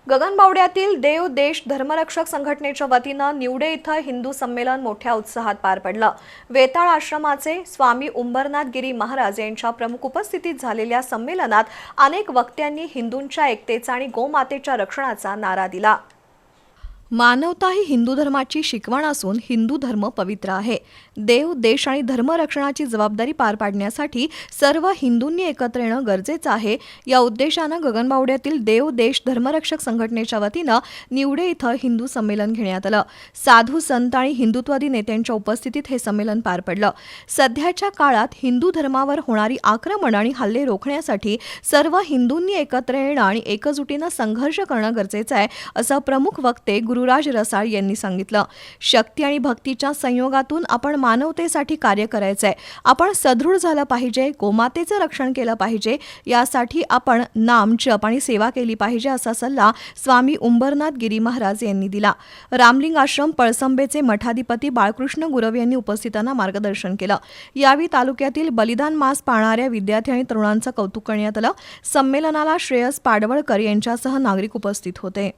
गगनबावड्यातील देव देश धर्मरक्षक संघटनेच्या वतीनं निवडे इथं हिंदू संमेलन मोठ्या उत्साहात पार पडलं। वेताळ आश्रमाचे स्वामी उंबरनाथ गिरी महाराज यांच्या प्रमुख उपस्थितीत झालेल्या संमेलनात अनेक वक्त्यांनी हिंदूंच्या एकतेचा आणि गोमातेच्या रक्षणाचा नारा दिला। मानवता ही हिंदू धर्माची शिकवण असून हिंदू धर्म पवित्र आहे। देव देश आणि धर्मरक्षणाची जबाबदारी पार पाडण्यासाठी सर्व हिंदूंनी एकत्र येणं गरजेचं आहे। या उद्देशानं गगनबावड्यातील देव देश धर्मरक्षक संघटनेच्या वतीनं निवडे इथं हिंदू संमेलन घेण्यात आलं। साधू संत आणि हिंदुत्ववादी नेत्यांच्या उपस्थितीत हे संमेलन पार पडलं। सध्याच्या काळात हिंदू धर्मावर होणारी आक्रमण आणि हल्ले रोखण्यासाठी सर्व हिंदूंनी एकत्र येणं आणि एकजुटीनं संघर्ष करणं गरजेचं आहे, असं प्रमुख वक्ते गुरुराज रसाळ यांनी सांगितलं। शक्ती आणि भक्तीच्या संयोगातून आपण मानवतेसाठी कार्य करायचंय। आपण सदृढ झालं पाहिजे, गोमातेचं रक्षण केलं पाहिजे। यासाठी आपण नाम जप आणि सेवा केली पाहिजे, असा सल्ला स्वामी उंबरनाथ गिरी महाराज यांनी दिला। रामलिंग आश्रम पळसंबेचे मठाधिपती बाळकृष्ण गुरव यांनी उपस्थितांना मार्गदर्शन केलं। यावेळी तालुक्यातील बलिदान मास पाळणाऱ्या विद्यार्थी आणि तरुणांचं कौतुक करण्यात आलं। संमेलनाला श्रेयस पाडवळकर यांच्यासह नागरिक उपस्थित होते।